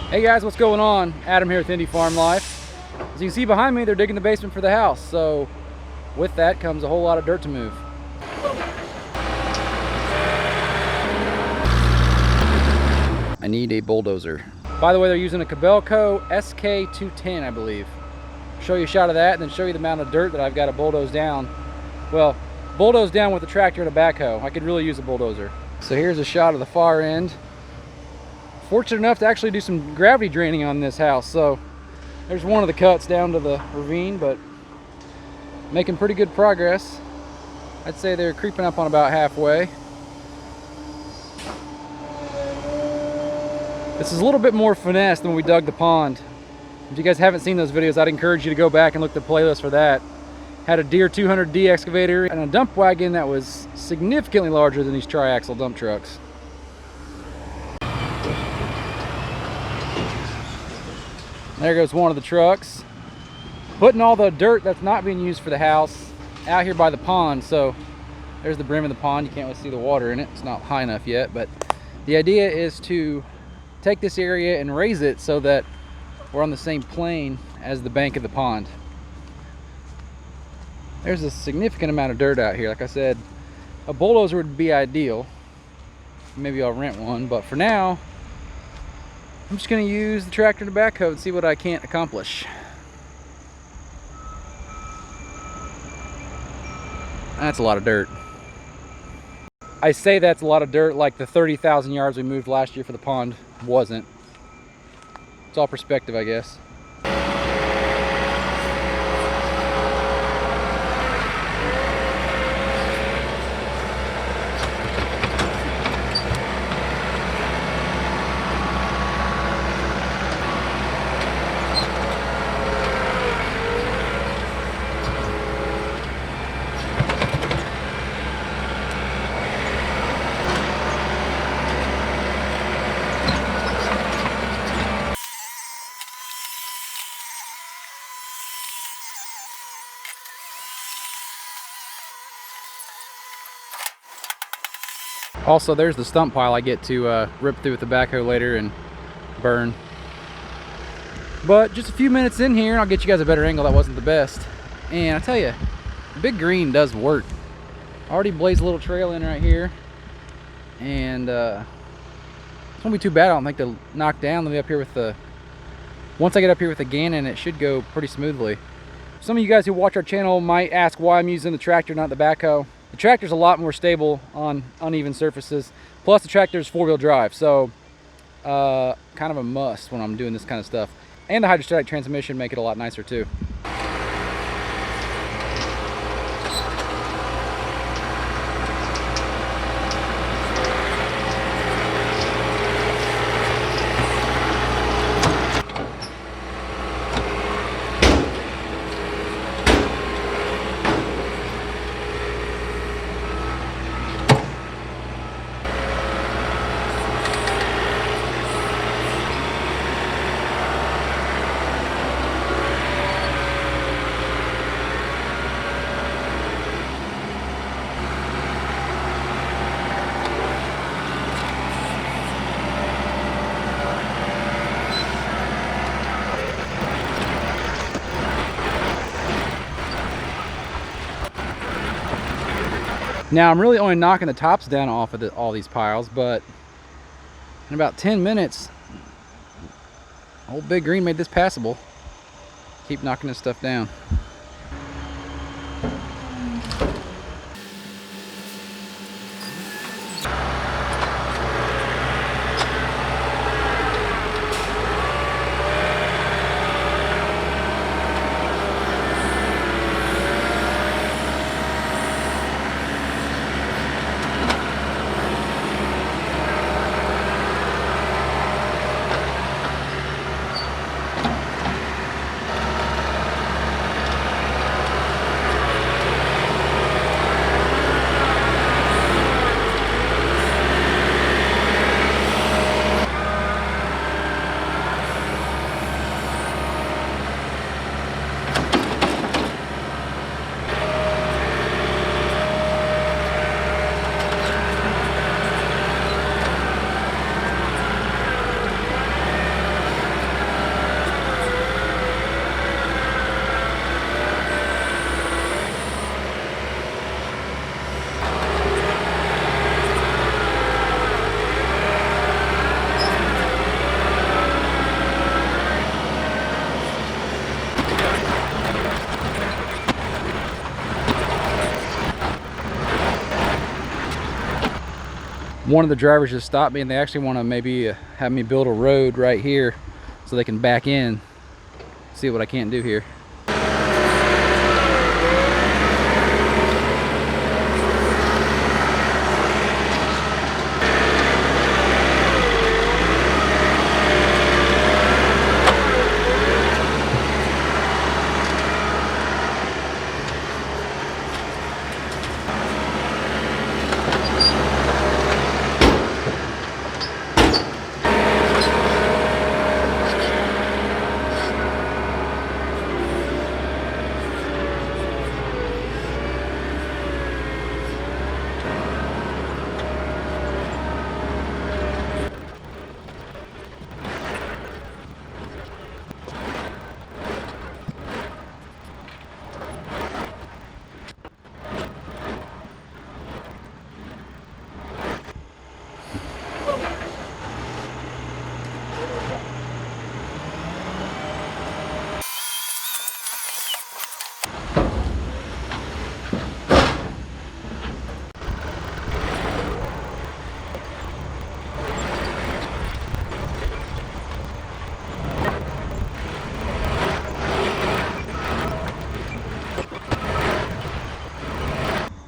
Hey guys, what's going on? Adam here with Indie Farm Life. As you can see behind me, they're digging the basement for the house. So with that comes a whole lot of dirt to move. I need a bulldozer. By the way, they're using a Backhoe SK210, I believe. Show you a shot of that and then show you the amount of dirt that I've got to bulldoze down. Well, bulldoze down with a tractor and a backhoe. I could really use a bulldozer. So here's a shot of the far end. Fortunate enough to actually do some gravity draining on this house. So there's one of the cuts down to the ravine, but making pretty good progress. I'd say they're creeping up on about halfway. This is a little bit more finesse than when we dug the pond. If you guys haven't seen those videos, I'd encourage you to go back and look at the playlist for that. Had a Deere 200D excavator and a dump wagon that was significantly larger than these tri-axle dump trucks. There goes one of the trucks, putting all the dirt that's not being used for the house out here by the pond. So there's the brim of the pond. You can't really see the water in it. It's not high enough yet, but the idea is to take this area and raise it so that we're on the same plane as the bank of the pond. There's a significant amount of dirt out here. Like I said, a bulldozer would be ideal. Maybe I'll rent one, but for now, I'm just going to use the tractor and the backhoe and see what I can't accomplish. That's a lot of dirt. I say that's a lot of dirt like the 30,000 yards we moved last year for the pond wasn't. It's all perspective, I guess. Also, there's the stump pile I get to rip through with the backhoe later and burn. But just a few minutes in here, and I'll get you guys a better angle. That wasn't the best. And I tell you, big green does work. Already blazed a little trail in right here. And it won't be too bad, I don't think, to knock down. Let me up here with the... Once I get up here with the Gannon, it should go pretty smoothly. Some of you guys who watch our channel might ask why I'm using the tractor, not the backhoe. The tractor's a lot more stable on uneven surfaces. Plus the tractor's four-wheel drive, so kind of a must when I'm doing this kind of stuff. And the hydrostatic transmission make it a lot nicer too. Now I'm really only knocking the tops down off of all these piles, but in about 10 minutes, old Big Green made this passable. Keep knocking this stuff down. one of the drivers just stopped me, and they actually want to maybe have me build a road right here so they can back in. See what I can't do here.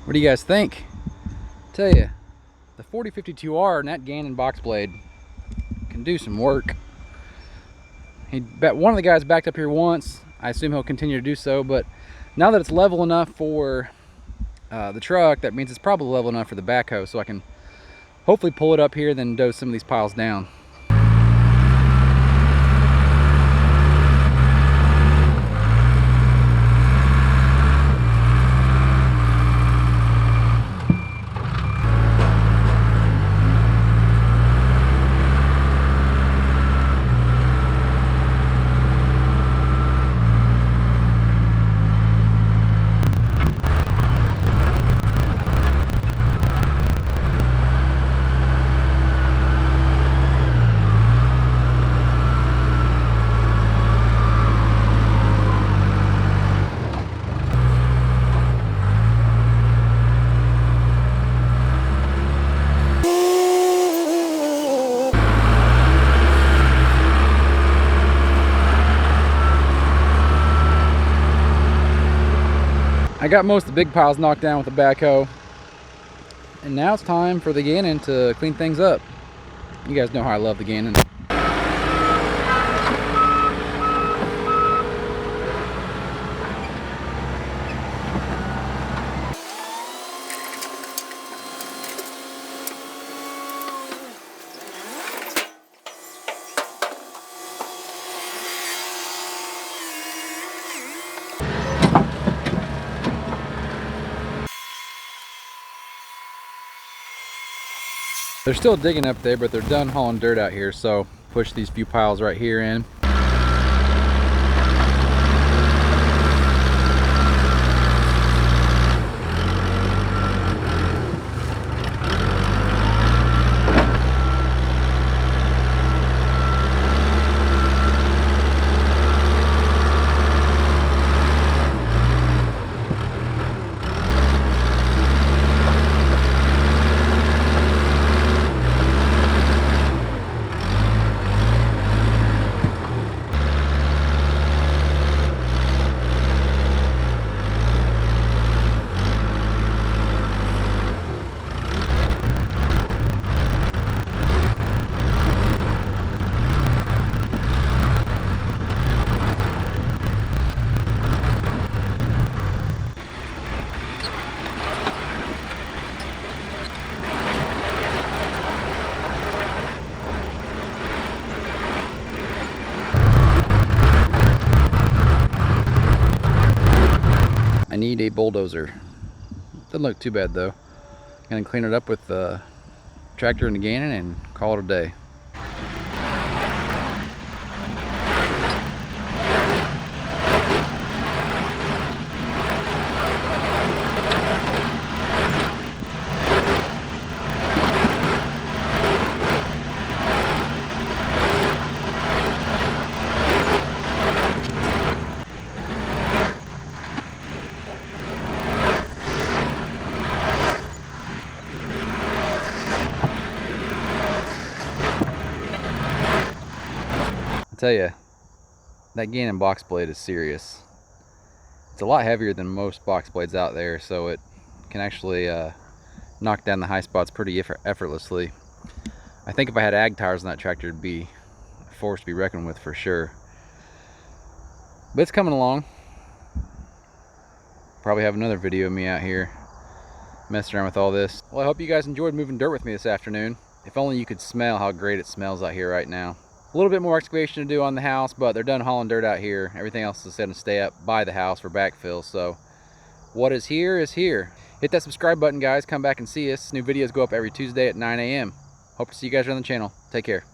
What do you guys think? Tell you, the 4052R and that Gannon box blade can do some work. One of the guys backed up here once. I assume he'll continue to do so, but now that it's level enough for the truck, that means it's probably level enough for the backhoe, so I can hopefully pull it up here and then doze some of these piles down. I got most of the big piles knocked down with the backhoe, and now it's time for the Gannon to clean things up. You guys know how I love the Gannon. They're still digging up there, but they're done hauling dirt out here, so push these few piles right here in. I need a bulldozer. Doesn't look too bad though. Gonna clean it up with the tractor and the Gannon and call it a day. tell you, that Gannon box blade is serious. It's a lot heavier than most box blades out there, so it can actually knock down the high spots pretty effortlessly. I think if I had ag tires on that tractor, it'd be a force to be reckoned with for sure. But it's coming along. Probably have another video of me out here messing around with all this. Well, I hope you guys enjoyed moving dirt with me this afternoon. If only you could smell how great it smells out here right now. A little bit more excavation to do on the house, but they're done hauling dirt out here. Everything else is going to stay up by the house for backfill. So what is here is here. Hit that subscribe button, guys. Come back and see us. New videos go up every Tuesday at 9 a.m. Hope to see you guys around the channel. Take care.